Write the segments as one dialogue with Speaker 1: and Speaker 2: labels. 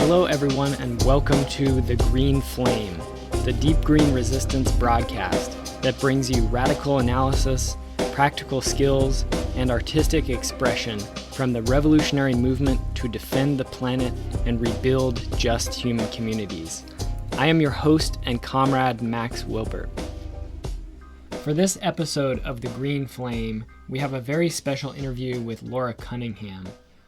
Speaker 1: Hello, everyone, and welcome to The Green Flame, the Deep Green Resistance broadcast that brings you radical analysis, practical skills, and artistic expression from the revolutionary movement to defend the planet and rebuild just human communities. I am your host and comrade, Max Wilbert. For this episode of The Green Flame, we have a very special interview with Laura Cunningham.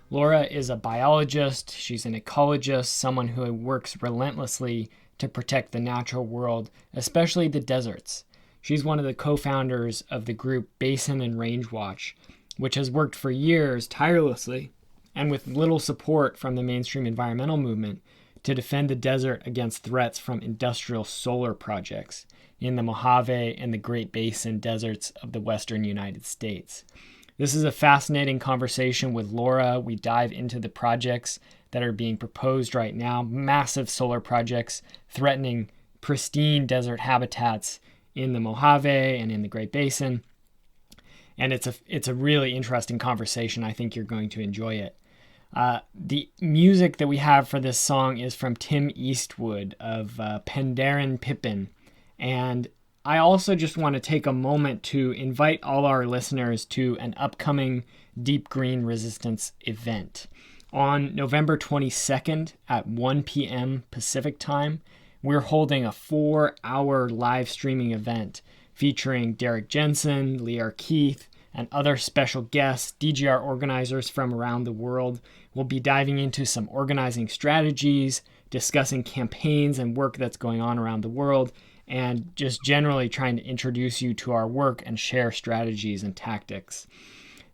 Speaker 1: Laura is a biologist, she's an ecologist, someone who works relentlessly to protect the natural world, especially the deserts. She's one of the co-founders of the group Basin and Range Watch, which has worked for years tirelessly and with little support from the mainstream environmental movement to defend the desert against threats from industrial solar projects in the Mojave and the Great Basin deserts of the western United States. This is a fascinating conversation with Laura. We dive into the projects that are being proposed right now, massive solar projects threatening pristine desert habitats in the Mojave and in the Great Basin. And it's a really interesting conversation. I think you're going to enjoy it. The music that we have for this song is from Tim Eastwood of Penderyn Pippin. And I also just want to take a moment to invite all our listeners to an upcoming Deep Green Resistance event. On November 22nd at 1 p.m. Pacific time, we're holding a 4-hour live streaming event featuring Derek Jensen, Lear Keith, and other special guests, DGR organizers from around the world. We'll be diving into some organizing strategies, discussing campaigns and work that's going on around the world, and just generally trying to introduce you to our work and share strategies and tactics.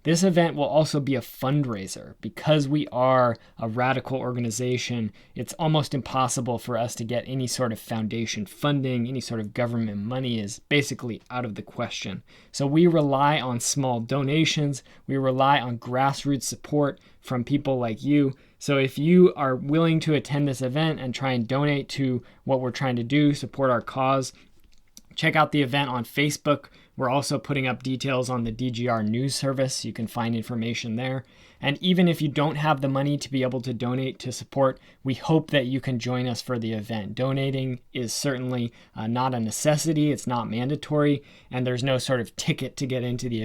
Speaker 1: This event will also be a fundraiser. Because we are a radical organization, it's almost impossible for us to get any sort of foundation funding, any sort of government money is basically out of the question. So we rely on small donations, we rely on grassroots support from people like you. So if you are willing to attend this event and try and donate to what we're trying to do, support our cause, check out the event on Facebook. We're also putting up details on the DGR news service. You can find information there. And even if you don't have the money to be able to donate to support, we hope that you can join us for the event. Donating is certainly not a necessity. It's not mandatory. And there's no sort of ticket to get into the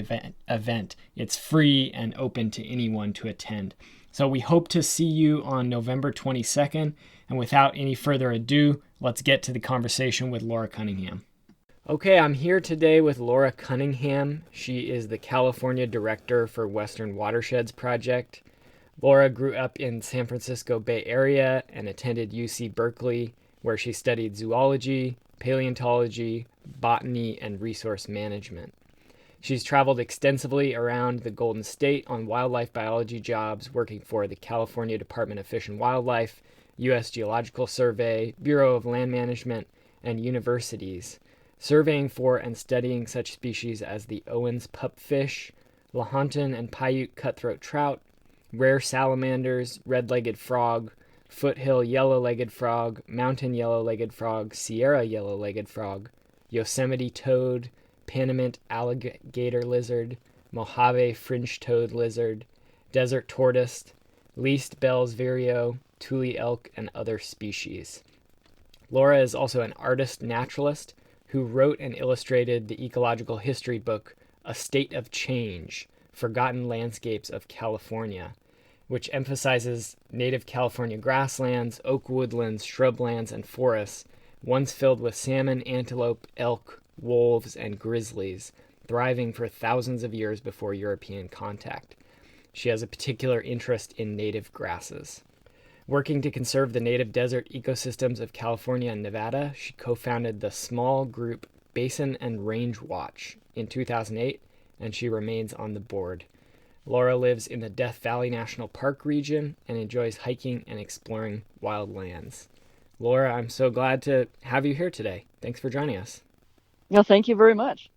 Speaker 1: event. It's free and open to anyone to attend. So we hope to see you on November 22nd. And without any further ado, let's get to the conversation with Laura Cunningham. Okay, I'm here today with Laura Cunningham. She is the California Director for Western Watersheds Project. Laura grew up in San Francisco Bay Area and attended UC Berkeley, where she studied zoology, paleontology, botany, and resource management. She's traveled extensively around the Golden State on wildlife biology jobs, working for the California Department of Fish and Wildlife, U.S. Geological Survey, Bureau of Land Management, and universities, surveying for and studying such species as the Owens pupfish, Lahontan and Paiute cutthroat trout, rare salamanders, red-legged frog, foothill yellow-legged frog, mountain yellow-legged frog, Sierra yellow-legged frog, Yosemite toad, Panamint alligator lizard, Mojave fringe-toed lizard, desert tortoise, least Bell's vireo, Tule elk, and other species. Laura is also an artist naturalist who wrote and illustrated the ecological history book, A State of Change, Forgotten Landscapes of California, which emphasizes native California grasslands, oak woodlands, shrublands, and forests, once filled with salmon, antelope, elk, wolves, and grizzlies, thriving for thousands of years before European contact. She has a particular interest in native grasses. Working to conserve the native desert ecosystems of California and Nevada, she co-founded the small group Basin and Range Watch in 2008, and she remains on the board. Laura lives in the Death Valley National Park region and enjoys hiking and exploring wildlands. Laura, I'm so glad to have you here today. Thanks for joining us.
Speaker 2: No, thank you very much.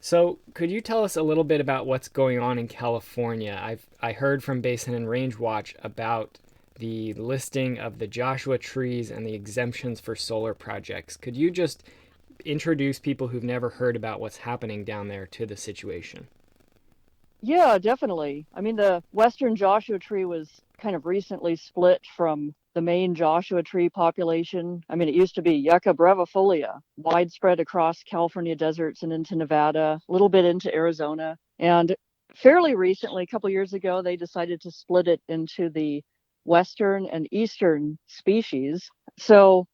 Speaker 1: So could you tell us a little bit about what's going on in California? I heard from Basin and Range Watch about the listing of the Joshua trees and the exemptions for solar projects. Could you just introduce people who've never heard about what's happening down there to the situation?
Speaker 2: Yeah, definitely. I mean, the Western Joshua tree was kind of recently split from the main Joshua tree population. I mean, it used to be Yucca brevifolia, widespread across California deserts and into Nevada, a little bit into Arizona. And fairly recently, a couple years ago, they decided to split it into the Western and Eastern species. So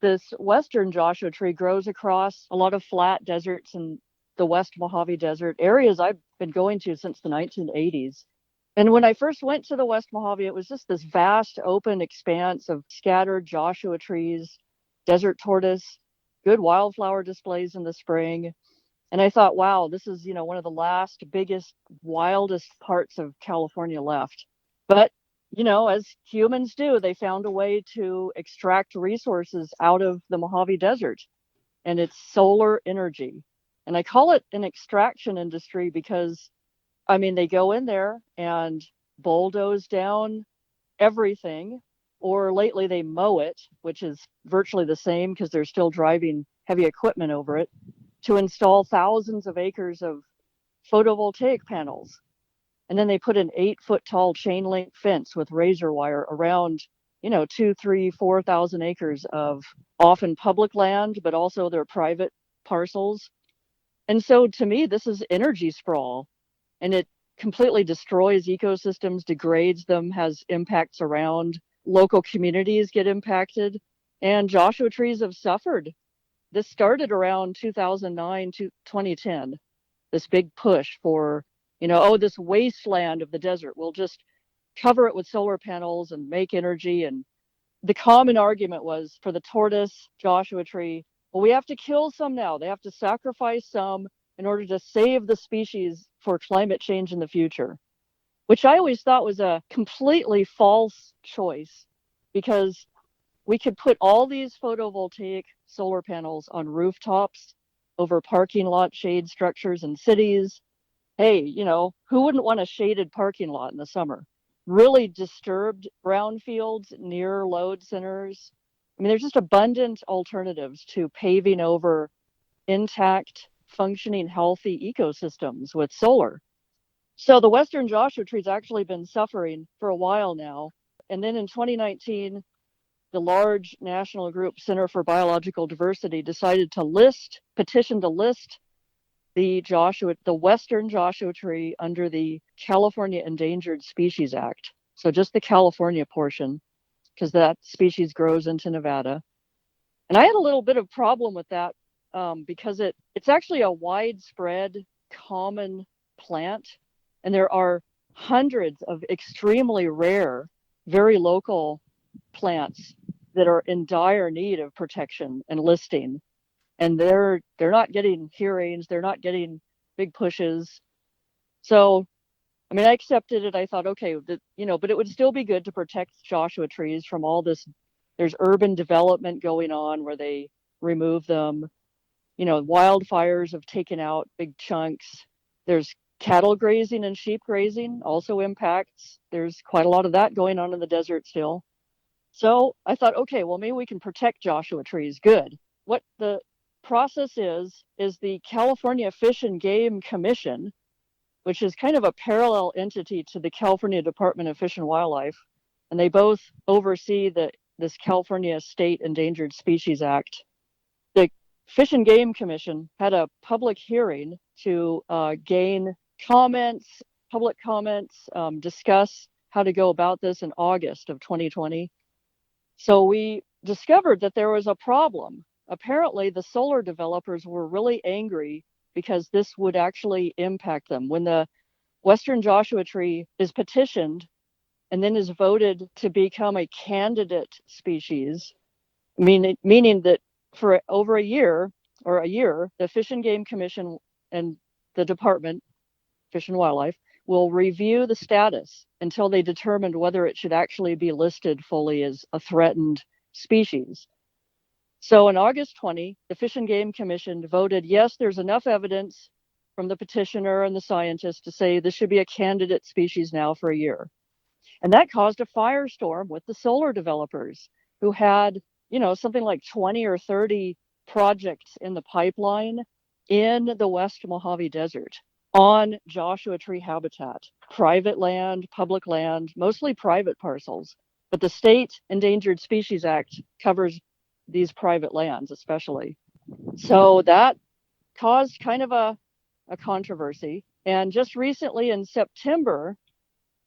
Speaker 2: this Western Joshua tree grows across a lot of flat deserts and the West Mojave Desert, areas I've been going to since the 1980s. And when I first went to the West Mojave, it was just this vast open expanse of scattered Joshua trees, desert tortoise, good wildflower displays in the spring. And I thought, wow, this is, one of the last biggest, wildest parts of California left. But, as humans do, they found a way to extract resources out of the Mojave Desert, and it's solar energy. And I call it an extraction industry because, I mean, they go in there and bulldoze down everything, or lately they mow it, which is virtually the same because they're still driving heavy equipment over it, to install thousands of acres of photovoltaic panels. And then they put an 8 foot tall chain link fence with razor wire around, 2, 3, 4,000 acres of often public land, but also their private parcels. And so to me, this is energy sprawl, and it completely destroys ecosystems, degrades them, has impacts around local communities get impacted. And Joshua trees have suffered. This started around 2009 to 2010, this big push for, this wasteland of the desert. We'll just cover it with solar panels and make energy. And the common argument was for the tortoise Joshua tree, well, we have to kill some now. They have to sacrifice some in order to save the species for climate change in the future, which I always thought was a completely false choice because we could put all these photovoltaic solar panels on rooftops, over parking lot shade structures in cities. Hey, who wouldn't want a shaded parking lot in the summer? Really disturbed brownfields near load centers. I mean, there's just abundant alternatives to paving over intact, functioning, healthy ecosystems with solar. So the Western Joshua tree's actually been suffering for a while now. And then in 2019, the large national group Center for Biological Diversity decided to petition to list the Western Joshua tree under the California Endangered Species Act. So just the California portion, because that species grows into Nevada. And I had a little bit of problem with that because it's actually a widespread, common plant, and there are hundreds of extremely rare, very local plants that are in dire need of protection and listing, and they're not getting hearings, they're not getting big pushes. So I mean, I accepted it. I thought, okay, but it would still be good to protect Joshua trees from all this. There's urban development going on where they remove them. Wildfires have taken out big chunks. There's cattle grazing and sheep grazing also impacts. There's quite a lot of that going on in the desert still. So I thought, okay, well, maybe we can protect Joshua trees. Good. What the process is the California Fish and Game Commission, which is kind of a parallel entity to the California Department of Fish and Wildlife. And they both oversee this California State Endangered Species Act. The Fish and Game Commission had a public hearing to gain comments, public comments, discuss how to go about this in August of 2020. So we discovered that there was a problem. Apparently, the solar developers were really angry because this would actually impact them. When the Western Joshua tree is petitioned and then is voted to become a candidate species, meaning that for over a year, the Fish and Game Commission and the Department, Fish and Wildlife, will review the status until they determined whether it should actually be listed fully as a threatened species. So in August 20, the Fish and Game Commission voted, yes, there's enough evidence from the petitioner and the scientists to say this should be a candidate species now for a year. And that caused a firestorm with the solar developers who had, something like 20 or 30 projects in the pipeline in the West Mojave Desert, on Joshua Tree habitat, private land, public land, mostly private parcels. But the State Endangered Species Act covers these private lands especially. So that caused kind of a controversy. And just recently in September,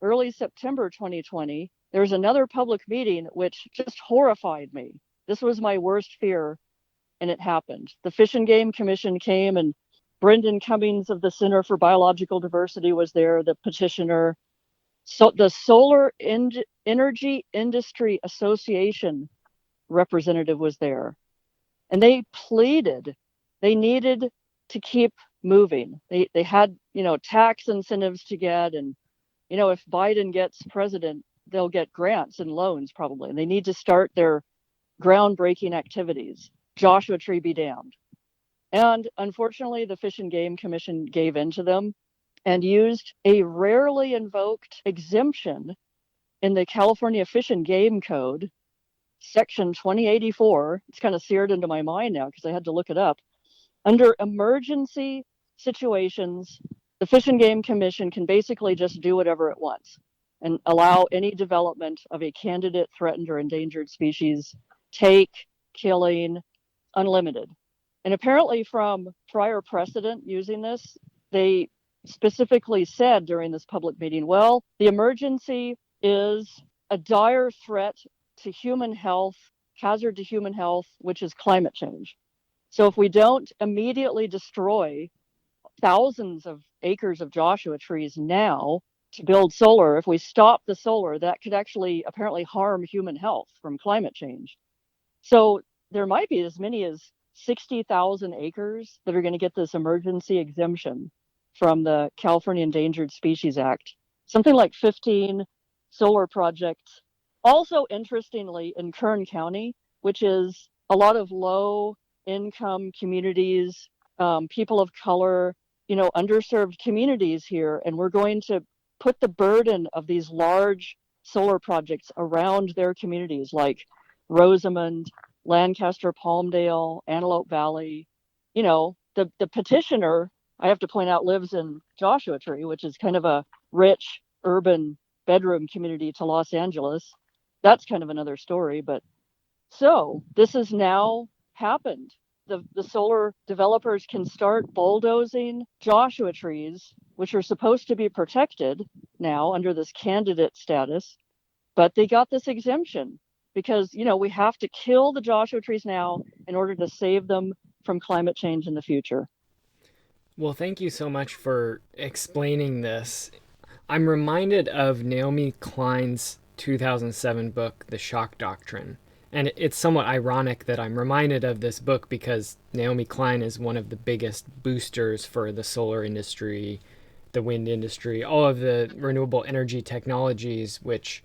Speaker 2: early September 2020, there was another public meeting which just horrified me. This was my worst fear, and it happened. The Fish and Game Commission came, and Brendan Cummings of the Center for Biological Diversity was there, the petitioner. So the Solar Energy Industry Association representative was there, and they pleaded they needed to keep moving. They had, tax incentives to get, and if Biden gets president, they'll get grants and loans probably, and they need to start their groundbreaking activities. Joshua Tree be damned. And unfortunately, the Fish and Game Commission gave in to them and used a rarely invoked exemption in the California Fish and Game Code, Section 2084. It's kind of seared into my mind now because I had to look it up. Under emergency situations, the Fish and Game Commission can basically just do whatever it wants and allow any development of a candidate threatened or endangered species, take, killing, unlimited. And apparently from prior precedent using this, they specifically said during this public meeting, well, the emergency is a dire threat to human health, hazard to human health, which is climate change. So if we don't immediately destroy thousands of acres of Joshua trees now to build solar, if we stop the solar, that could actually apparently harm human health from climate change. So there might be as many as 60,000 acres that are going to get this emergency exemption from the California Endangered Species Act, something like 15 solar projects. Also, interestingly, in Kern County, which is a lot of low income communities, people of color, underserved communities here, and we're going to put the burden of these large solar projects around their communities like Rosamond, Lancaster, Palmdale, Antelope Valley. The petitioner, I have to point out, lives in Joshua Tree, which is kind of a rich urban bedroom community to Los Angeles. That's kind of another story. But so this has now happened. The solar developers can start bulldozing Joshua trees, which are supposed to be protected now under this candidate status, but they got this exemption because, we have to kill the Joshua trees now in order to save them from climate change in the future.
Speaker 1: Well, thank you so much for explaining this. I'm reminded of Naomi Klein's 2007 book, The Shock Doctrine. And it's somewhat ironic that I'm reminded of this book because Naomi Klein is one of the biggest boosters for the solar industry, the wind industry, all of the renewable energy technologies, which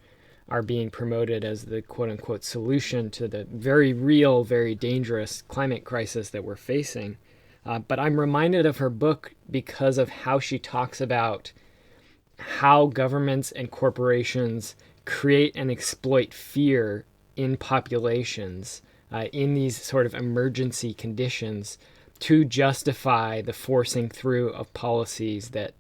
Speaker 1: are being promoted as the quote-unquote solution to the very real, very dangerous climate crisis that we're facing. But I'm reminded of her book because of how she talks about how governments and corporations create and exploit fear in populations in these sort of emergency conditions to justify the forcing through of policies that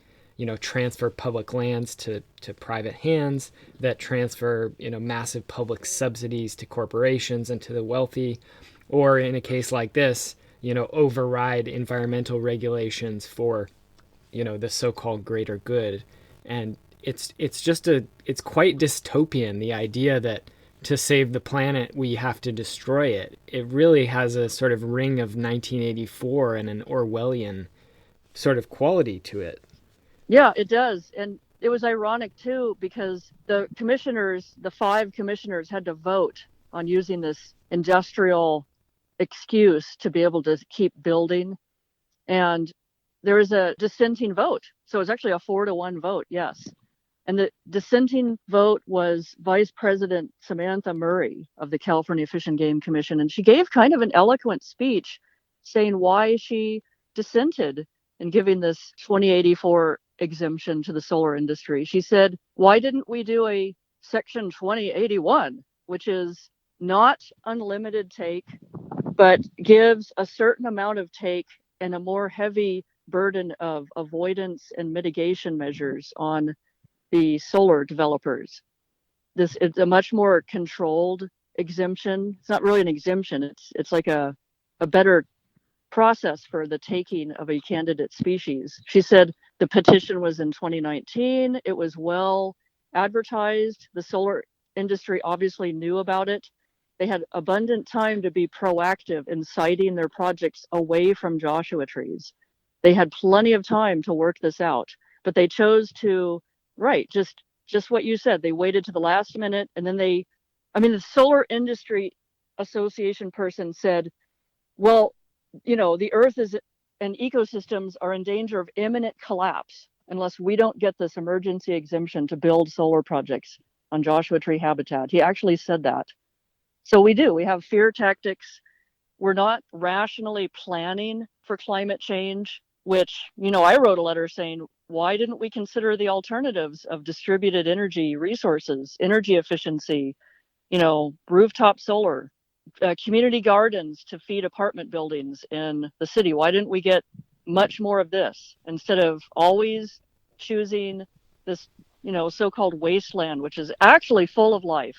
Speaker 1: transfer public lands to private hands, that transfer massive public subsidies to corporations and to the wealthy, or in a case like this, override environmental regulations for the so-called greater good. And it's quite dystopian, the idea that to save the planet, we have to destroy it. It really has a sort of ring of 1984 and an Orwellian sort of quality to it.
Speaker 2: Yeah, it does. And it was ironic, too, because the 5 commissioners had to vote on using this industrial excuse to be able to keep building. And there was a dissenting vote. So it was actually a 4-1 vote, yes. And the dissenting vote was Vice President Samantha Murray of the California Fish and Game Commission. And she gave kind of an eloquent speech saying why she dissented in giving this 2084 exemption to the solar industry. She said, why didn't we do a Section 2081, which is not unlimited take, but gives a certain amount of take and a more heavy burden of avoidance and mitigation measures on the solar developers. It's a much more controlled exemption. It's not really an exemption. It's like a better process for the taking of a candidate species. She said the petition was in 2019. It was well advertised. The solar industry obviously knew about it. They had abundant time to be proactive in siting their projects away from Joshua trees. They had plenty of time to work this out, but they chose to, right, just what you said. They waited to the last minute, and then the Solar Industry Association person said, well, the earth and ecosystems are in danger of imminent collapse unless we don't get this emergency exemption to build solar projects on Joshua tree habitat. He actually said that. So we have fear tactics. We're not rationally planning for climate change, which, I wrote a letter saying, why didn't we consider the alternatives of distributed energy resources, energy efficiency, rooftop solar, community gardens to feed apartment buildings in the city? Why didn't we get much more of this instead of always choosing this, so-called wasteland, which is actually full of life,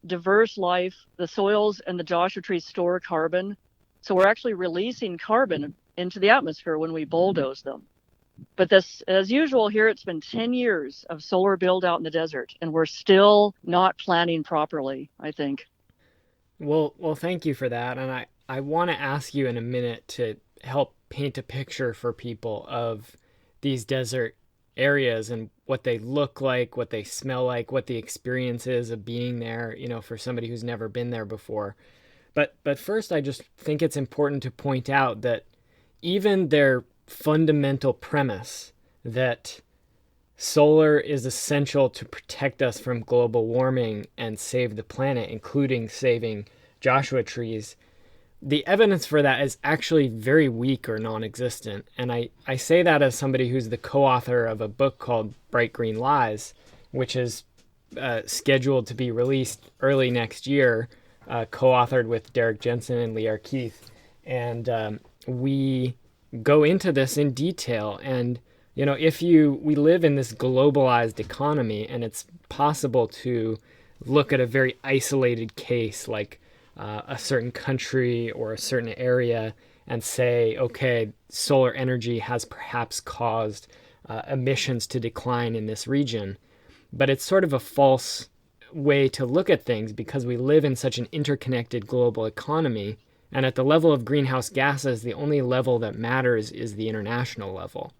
Speaker 2: diverse life? The soils and the Joshua trees store carbon. So we're actually releasing carbon into the atmosphere when we bulldoze them. But this, as usual here, it's been 10 years of solar build out in the desert, and we're still not planning properly, I think.
Speaker 1: Well, thank you for that. And I want to ask you in a minute to help paint a picture for people of these desert areas and what they look like, what they smell like, what the experience is of being there, for somebody who's never been there before. But first, I just think it's important to point out that even their fundamental premise that solar is essential to protect us from global warming and save the planet, including saving Joshua trees, the evidence for that is actually very weak or non-existent. And I say that as somebody who's the co-author of a book called Bright Green Lies, which is scheduled to be released early next year, co-authored with Derek Jensen and Lear Keith. And we go into this in detail. And we live in this globalized economy, and it's possible to look at a very isolated case like a certain country or a certain area and say, okay, solar energy has perhaps caused emissions to decline in this region. But it's sort of a false way to look at things because we live in such an interconnected global economy. And at the level of greenhouse gases, the only level that matters is the international level.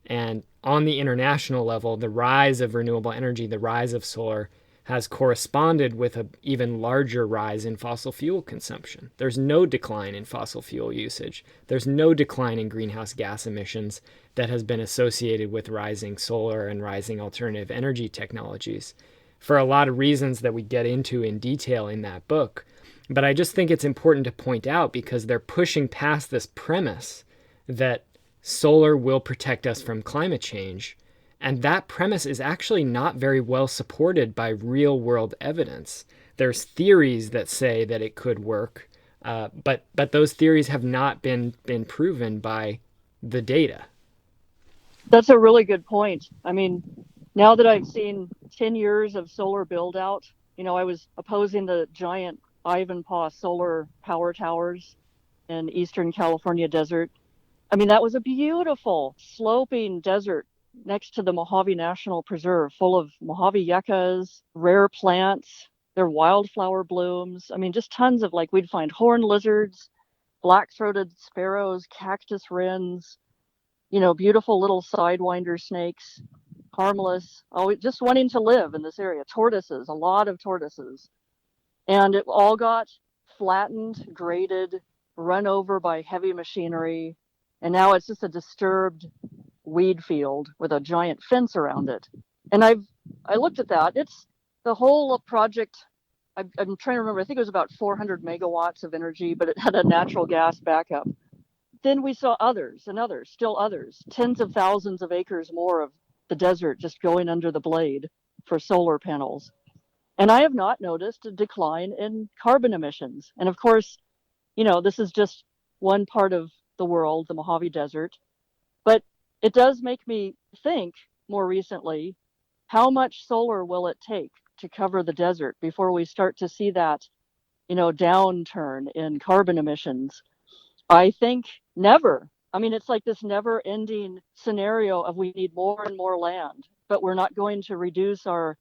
Speaker 1: And on the international level, the rise of renewable energy, the rise of solar, has corresponded with an even larger rise in fossil fuel consumption. There's no decline in fossil fuel usage. There's no decline in greenhouse gas emissions that has been associated with rising solar and rising alternative energy technologies for a lot of reasons that we get into in detail in that book. But I just think it's important to point out because they're pushing past this premise that solar will protect us from climate change. And that premise is actually not very well supported by real world evidence. There's theories that say that it could work, but those theories have not been proven by the data.
Speaker 2: That's a really good point. I mean, now that I've seen 10 years of solar build out, I was opposing the giant Ivanpah solar power towers in Eastern California desert. I mean, that was a beautiful sloping desert next to the Mojave National Preserve, full of Mojave yuccas, rare plants, their wildflower blooms. I mean, just tons of we'd find horned lizards, black-throated sparrows, cactus wrens, beautiful little sidewinder snakes, harmless, always just wanting to live in this area. Tortoises, a lot of tortoises. And it all got flattened, graded, run over by heavy machinery. And now it's just a disturbed weed field with a giant fence around it. And I looked at that. It's the whole project. I'm trying to remember. I think it was about 400 megawatts of energy, but it had a natural gas backup. Then we saw others and others, still others, tens of thousands of acres more of the desert just going under the blade for solar panels. And I have not noticed a decline in carbon emissions. And of course, this is just one part of the world, the Mojave Desert. it does make me think more recently, how much solar will it take to cover the desert before we start to see that, downturn in carbon emissions? I think never. I mean, it's like this never ending scenario of we need more and more land, but we're not going to reduce our,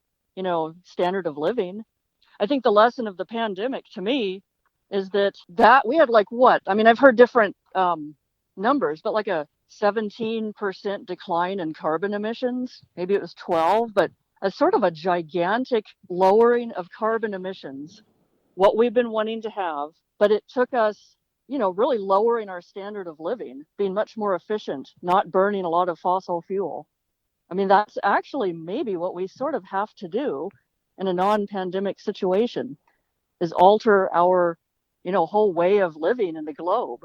Speaker 2: standard of living. I think the lesson of the pandemic to me is that we had like what? I mean, I've heard different numbers, but like a 17% decline in carbon emissions. Maybe it was 12, but a sort of a gigantic lowering of carbon emissions, what we've been wanting to have, but it took us, really lowering our standard of living, being much more efficient, not burning a lot of fossil fuel. I mean, that's actually maybe what we sort of have to do in a non-pandemic situation, is alter our, whole way of living in the globe,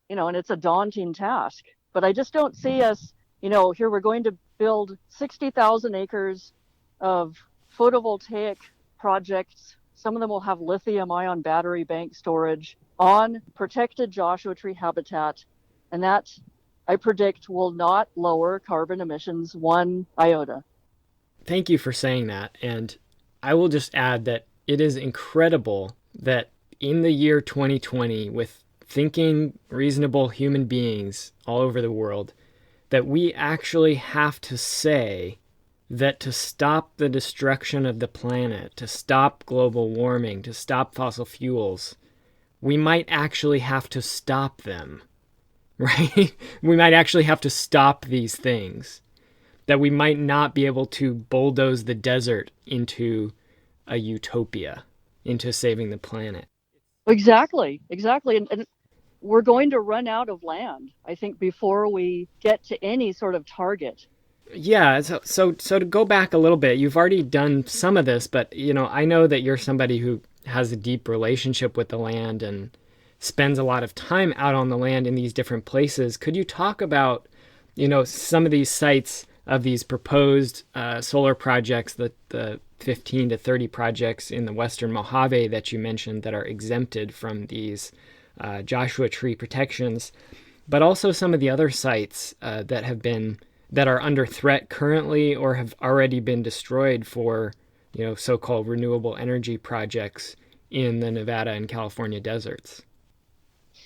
Speaker 2: and it's a daunting task. But I just don't see us, here we're going to build 60,000 acres of photovoltaic projects. Some of them will have lithium ion battery bank storage on protected Joshua tree habitat. And that, I predict, will not lower carbon emissions one iota.
Speaker 1: Thank you for saying that. And I will just add that it is incredible that in the year 2020, with thinking, reasonable human beings all over the world, that we actually have to say that to stop the destruction of the planet, to stop global warming, to stop fossil fuels, we might actually have to stop them, right? We might actually have to stop these things, that we might not be able to bulldoze the desert into a utopia, into saving the planet.
Speaker 2: Exactly. And we're going to run out of land, I think, before we get to any sort of target.
Speaker 1: Yeah, so to go back a little bit, you've already done some of this, but I know that you're somebody who has a deep relationship with the land and spends a lot of time out on the land in these different places. Could you talk about, some of these sites of these proposed solar projects, the 15 to 30 projects in the Western Mojave that you mentioned that are exempted from these Joshua tree protections, but also some of the other sites that are under threat currently or have already been destroyed for, so-called renewable energy projects in the Nevada and California deserts?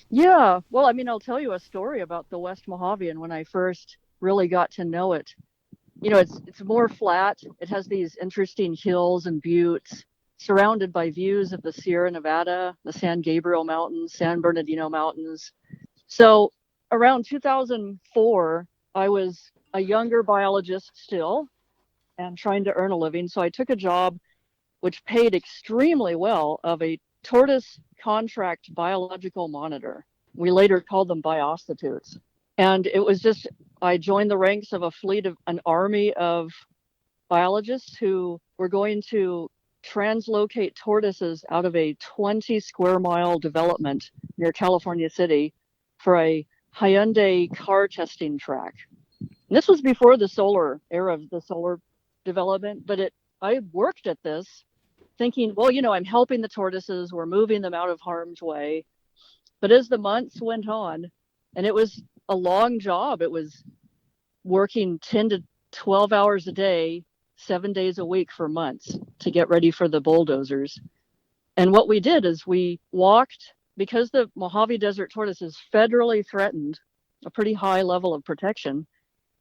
Speaker 2: Yeah, well, I mean, I'll tell you a story about the West Mojave and when I first really got to know it. It's more flat. It has these interesting hills and buttes surrounded by views of the Sierra Nevada, the San Gabriel Mountains, San Bernardino Mountains. So around 2004, I was a younger biologist still and trying to earn a living. So I took a job which paid extremely well of a tortoise contract biological monitor. We later called them biostitutes. And it was just, I joined the ranks of an army of biologists who were going to translocate tortoises out of a 20 square mile development near California City for a Hyundai car testing track. And this was before the solar era of the solar development, but I worked at this thinking, well, I'm helping the tortoises, we're moving them out of harm's way. But as the months went on, and it was a long job, it was working 10 to 12 hours a day, 7 days a week for months to get ready for the bulldozers. And what we did is we walked, because the Mojave Desert tortoise is federally threatened, a pretty high level of protection,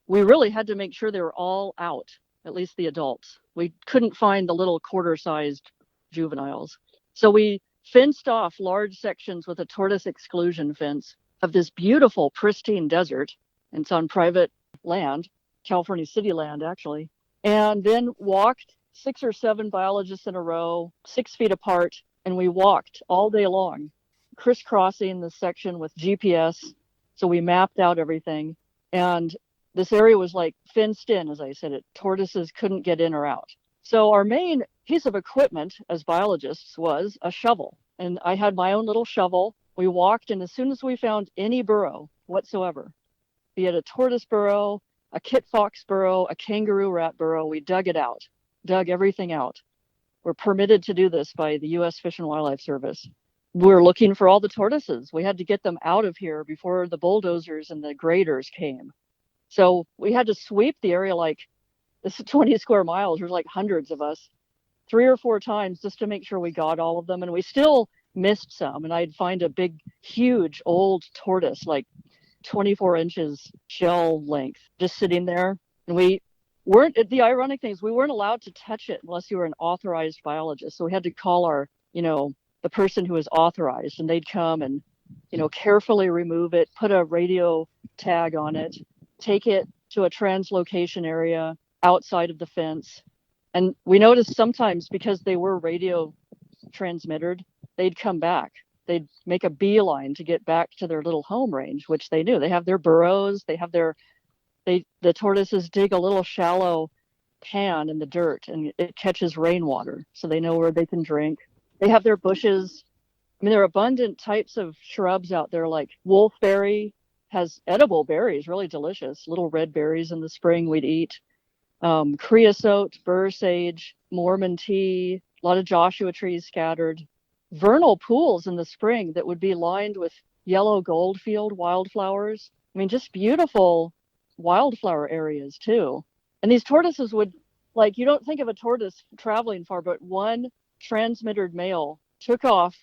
Speaker 2: we really had to make sure they were all out, at least the adults. We couldn't find the little quarter-sized juveniles. So we fenced off large sections with a tortoise exclusion fence of this beautiful, pristine desert. And it's on private land, California city land, actually. And then walked 6 or 7 biologists in a row, 6 feet apart, and we walked all day long, crisscrossing the section with GPS. So we mapped out everything. And this area was like fenced in, as I said, tortoises couldn't get in or out. So our main piece of equipment as biologists was a shovel. And I had my own little shovel. We walked, and as soon as we found any burrow whatsoever, be it a tortoise burrow, a kit fox burrow, a kangaroo rat burrow, we dug it out, dug everything out. We're permitted to do this by the U.S. Fish and Wildlife Service. We're looking for all the tortoises. We had to get them out of here before the bulldozers and the graders came. So we had to sweep the area like this is 20 square miles. There's like hundreds of us, 3 or 4 times just to make sure we got all of them. And we still missed some. And I'd find a big, huge old tortoise, like 24 inches shell length, just sitting there. And we weren't, the ironic thing is we weren't allowed to touch it unless you were an authorized biologist. So we had to call our, the person who was authorized, and they'd come and, carefully remove it, put a radio tag on it, take it to a translocation area outside of the fence. And we noticed sometimes because they were radio transmitted, they'd come back. They'd make a beeline to get back to their little home range, which they knew. They have their burrows, the tortoises dig a little shallow pan in the dirt and it catches rainwater, so they know where they can drink. They have their bushes. I mean, there are abundant types of shrubs out there, like wolfberry has edible berries, really delicious, little red berries in the spring we'd eat. Creosote, burr sage, Mormon tea, a lot of Joshua trees scattered. Vernal pools in the spring that would be lined with yellow goldfield wildflowers. I mean, just beautiful wildflower areas too. And these tortoises would, like, you don't think of a tortoise traveling far, but one transmitted male took off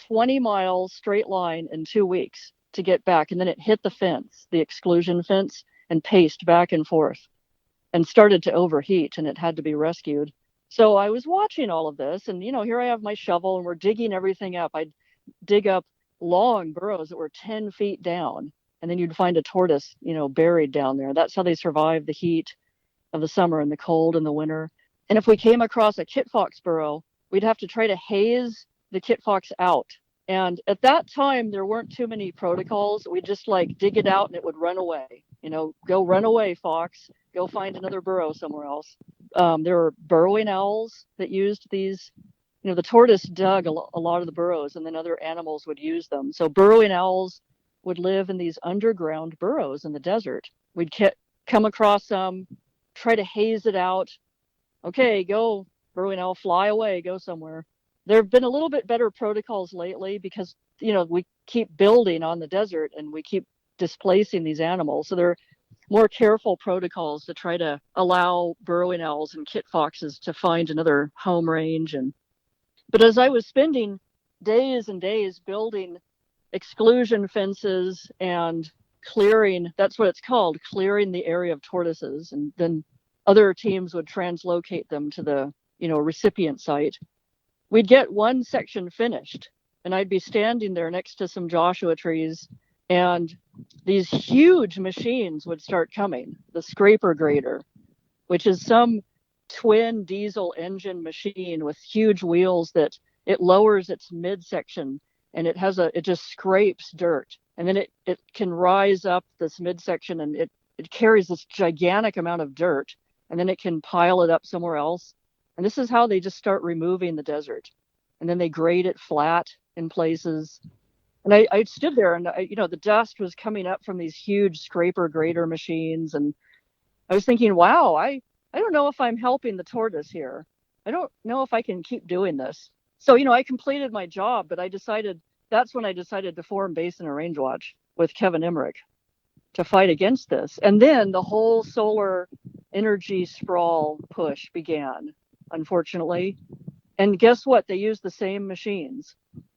Speaker 2: 20 miles straight line in 2 weeks to get back. And then it hit the fence, the exclusion fence, and paced back and forth and started to overheat, and it had to be rescued. So I was watching all of this, and here I have my shovel and we're digging everything up. I'd dig up long burrows that were 10 feet down, and then you'd find a tortoise, buried down there. That's how they survive the heat of the summer and the cold in the winter. And if we came across a kit fox burrow, we'd have to try to haze the kit fox out. And at that time, there weren't too many protocols. We'd just like dig it out and it would run away. Go run away, fox. Go find another burrow somewhere else. There were burrowing owls that used these. The tortoise dug a lot of the burrows, and then other animals would use them. So burrowing owls would live in these underground burrows in the desert. We'd come across some, try to haze it out. Okay, go, burrowing owl, fly away, go somewhere. There have been a little bit better protocols lately because, we keep building on the desert and we keep displacing these animals. So there are more careful protocols to try to allow burrowing owls and kit foxes to find another home range. But as I was spending days and days building exclusion fences and clearing, that's what it's called, clearing the area of tortoises, and then other teams would translocate them to the recipient site. We'd get one section finished, and I'd be standing there next to some Joshua trees, and these huge machines would start coming. The scraper grader, which is some twin diesel engine machine with huge wheels that it lowers its midsection, and it just scrapes dirt, and then it can rise up this midsection, and it carries this gigantic amount of dirt, and then it can pile it up somewhere else. And this is how they just start removing the desert. And then they grade it flat in places. And I stood there, and the dust was coming up from these huge scraper grader machines, and I was thinking, wow, I don't know if I'm helping the tortoise here. I don't know if I can keep doing this. So, I completed my job, but that's when I decided to form Basin and Range Watch with Kevin Emmerich to fight against this. And then the whole solar energy sprawl push began, unfortunately. And guess what? They used the same machines,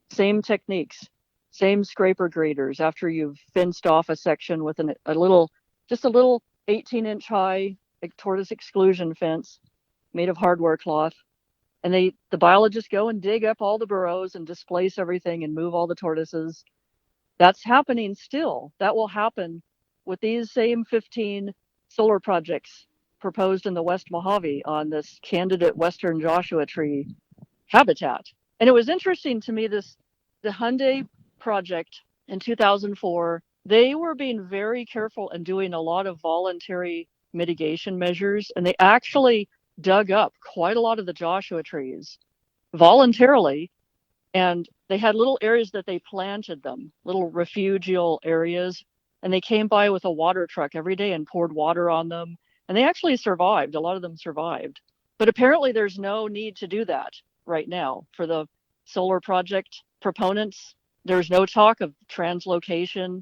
Speaker 2: same techniques, same scraper graders after you've fenced off a section with a little 18-inch high tortoise exclusion fence made of hardware cloth. And the biologists go and dig up all the burrows and displace everything and move all the tortoises. That's happening still. That will happen with these same 15 solar projects proposed in the West Mojave on this candidate Western Joshua tree habitat. And it was interesting to me, the Hyundai project in 2004, they were being very careful and doing a lot of voluntary mitigation measures. And they actually dug up quite a lot of the Joshua trees voluntarily. And they had little areas that they planted them, little refugial areas. And they came by with a water truck every day and poured water on them. And they actually survived. A lot of them survived. But apparently there's no need to do that right now for the solar project proponents. There's no talk of translocation.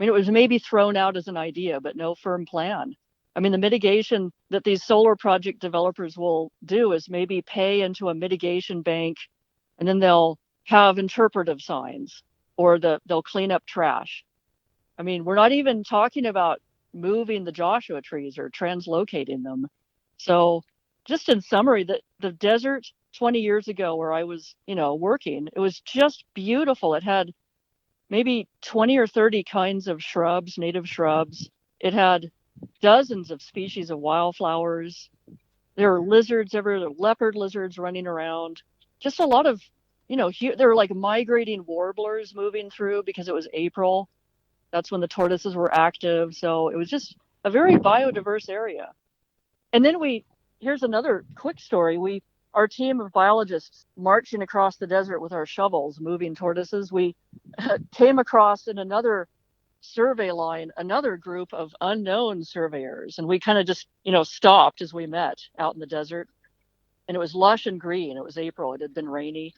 Speaker 2: I mean, it was maybe thrown out as an idea, but no firm plan. I mean, the mitigation that these solar project developers will do is maybe pay into a mitigation bank, and then they'll have interpretive signs, or they'll clean up trash. I mean, we're not even talking about moving the Joshua trees or translocating them. So just in summary, the desert 20 years ago where I was, working, it was just beautiful. It had maybe 20 or 30 kinds of shrubs, native shrubs. It had dozens of species of wildflowers. There were lizards everywhere, leopard lizards running around. Just a lot of, there were like migrating warblers moving through because it was April. That's when the tortoises were active. So it was just a very biodiverse area. And then here's another quick story. Our team of biologists marching across the desert with our shovels, moving tortoises, we came across in another survey line, another group of unknown surveyors. And we kind of just, stopped as we met out in the desert. And it was lush and green. It was April. It had been rainy.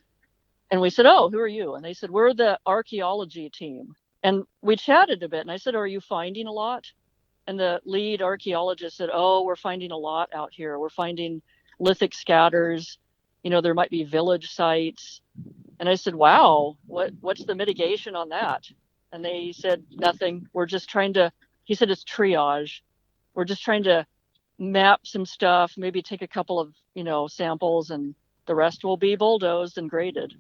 Speaker 2: And we said, "Oh, who are you?" And they said, "We're the archaeology team." And we chatted a bit. And I said, "Are you finding a lot?" And the lead archaeologist said, "Oh, we're finding a lot out here. We're finding lithic scatters. There might be village sites." And I said, "Wow, what's the mitigation on that?" And they said, "Nothing. He said, "It's triage. We're just trying to map some stuff, maybe take a couple of, samples, and the rest will be bulldozed and graded."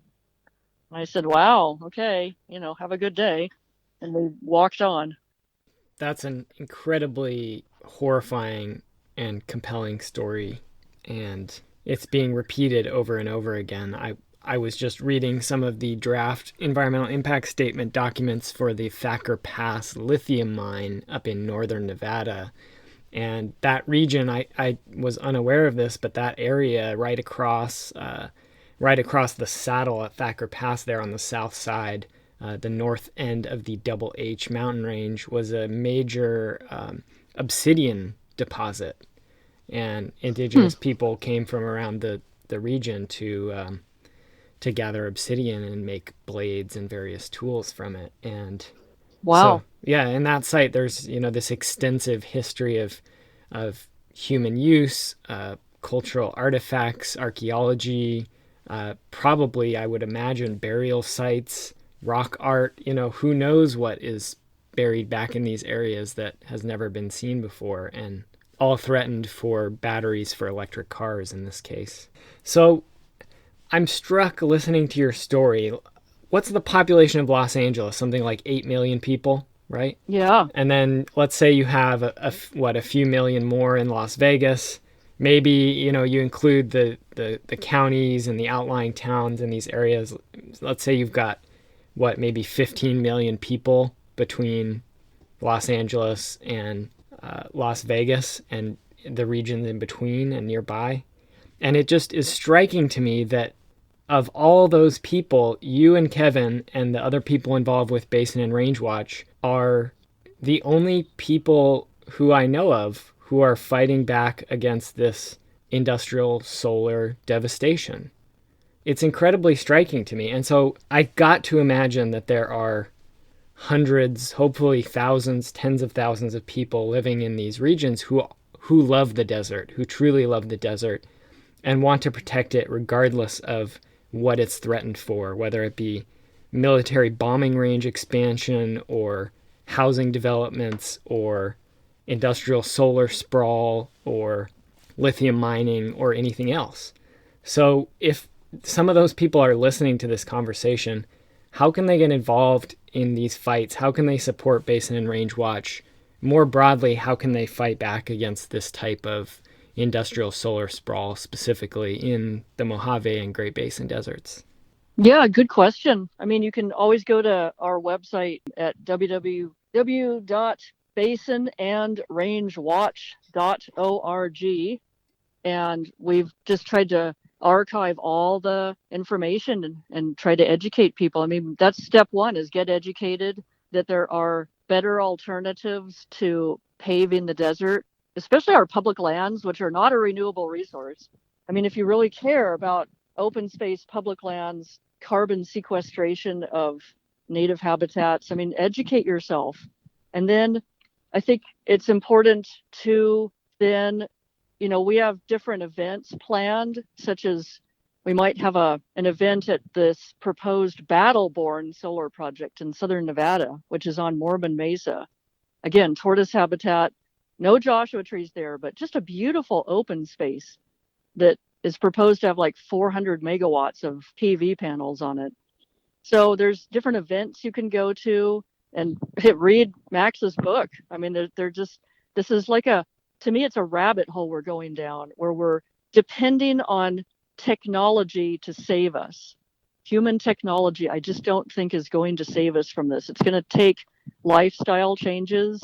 Speaker 2: And I said, "Wow, okay, have a good day." And we walked on.
Speaker 1: That's an incredibly horrifying and compelling story, and it's being repeated over and over again. I was just reading some of the draft environmental impact statement documents for the Thacker Pass lithium mine up in northern Nevada. And that region, I was unaware of this, but that area right across the saddle at Thacker Pass there on the south side, the north end of the Double H mountain range, was a major obsidian deposit. And indigenous people came from around the region to gather obsidian and make blades and various tools from it. And
Speaker 2: wow.
Speaker 1: So, yeah, in that site, there's this extensive history of human use, cultural artifacts, archaeology, probably, I would imagine, burial sites, rock art. Who knows what is buried back in these areas that has never been seen before, and all threatened for batteries for electric cars in this case. So I'm struck listening to your story. What's the population of Los Angeles? Something like 8 million people, right?
Speaker 2: Yeah.
Speaker 1: And then let's say you have a few million more in Las Vegas. Maybe, you include the counties and the outlying towns in these areas. Let's say you've got, maybe 15 million people between Los Angeles and Las Vegas and the regions in between and nearby. And it just is striking to me that of all those people, you and Kevin and the other people involved with Basin and Range Watch are the only people who I know of who are fighting back against this industrial solar devastation. It's incredibly striking to me. And so I got to imagine that there are hundreds, hopefully thousands, tens of thousands of people living in these regions who love the desert, who truly love the desert and want to protect it regardless of what it's threatened for, whether it be military bombing range expansion or housing developments or industrial solar sprawl or lithium mining or anything else. So if some of those people are listening to this conversation, how can they get involved in these fights? How can they support Basin and Range Watch? More broadly, how can they fight back against this type of industrial solar sprawl, specifically in the Mojave and Great Basin deserts?
Speaker 2: Yeah, good question. I mean, you can always go to our website at www.basinandrangewatch.org, and we've just tried to archive all the information and try to educate people. I mean, that's step one, is get educated that there are better alternatives to paving the desert, especially our public lands, which are not a renewable resource. I mean, if you really care about open space, public lands, carbon sequestration of native habitats, I mean, educate yourself. And then I think it's important to then, we have different events planned, such as we might have an event at this proposed Battleborn solar project in southern Nevada, which is on Mormon Mesa. Again, tortoise habitat, no Joshua trees there, but just a beautiful open space that is proposed to have like 400 megawatts of PV panels on it. So there's different events you can go to and read Max's book. I mean, this is like to me, it's a rabbit hole we're going down where we're depending on technology to save us. Human technology, I just don't think is going to save us from this. It's going to take lifestyle changes,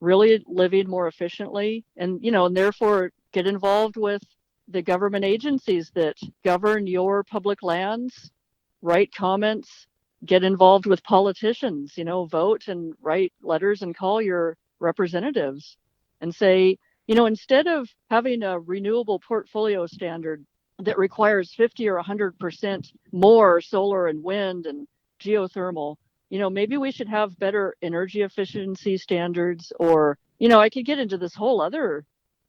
Speaker 2: really living more efficiently, and therefore get involved with the government agencies that govern your public lands, write comments, get involved with politicians, vote and write letters and call your representatives and say, instead of having a renewable portfolio standard that requires 50 or 100% more solar and wind and geothermal, maybe we should have better energy efficiency standards. Or, I could get into this whole other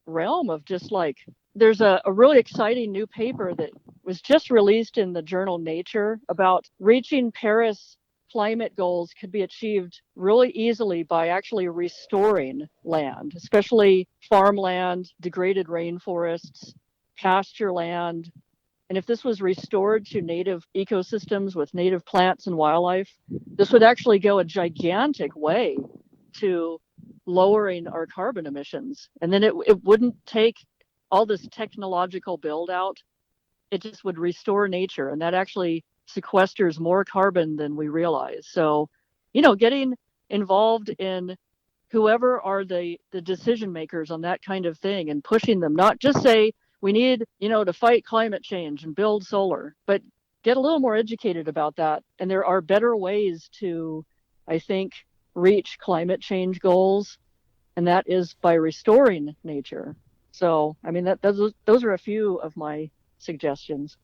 Speaker 2: realm of just like, there's a really exciting new paper that was just released in the journal Nature about reaching Paris climate goals could be achieved really easily by actually restoring land, especially farmland, degraded rainforests, pasture land. And if this was restored to native ecosystems with native plants and wildlife, this would actually go a gigantic way to lowering our carbon emissions. And then it wouldn't take all this technological build out. It just would restore nature, and that actually sequesters more carbon than we realize. So, getting involved in whoever are the decision makers on that kind of thing and pushing them, not just say we need, to fight climate change and build solar, but get a little more educated about that. And there are better ways to, I think, reach climate change goals, and that is by restoring nature. So, I mean, those are a few of my suggestions.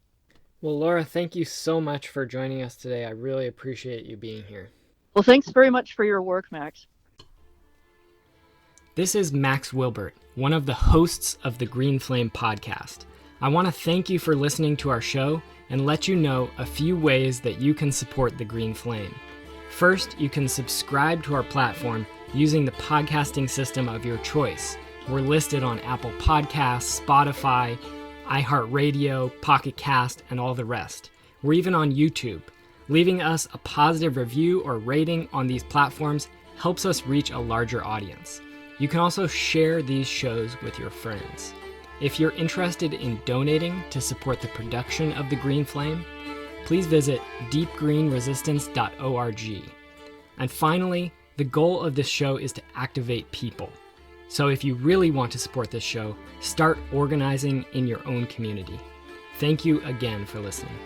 Speaker 1: Well, Laura, thank you so much for joining us today. I really appreciate you being here.
Speaker 2: Well, thanks very much for your work, Max.
Speaker 1: This is Max Wilbert, one of the hosts of the Green Flame podcast. I want to thank you for listening to our show and let you know a few ways that you can support the Green Flame. First, you can subscribe to our platform using the podcasting system of your choice. We're listed on Apple Podcasts, Spotify, iHeartRadio, Pocket Cast, and all the rest. We're even on YouTube. Leaving us a positive review or rating on these platforms helps us reach a larger audience. You can also share these shows with your friends. If you're interested in donating to support the production of the Green Flame, please visit deepgreenresistance.org. And finally, the goal of this show is to activate people. So if you really want to support this show, start organizing in your own community. Thank you again for listening.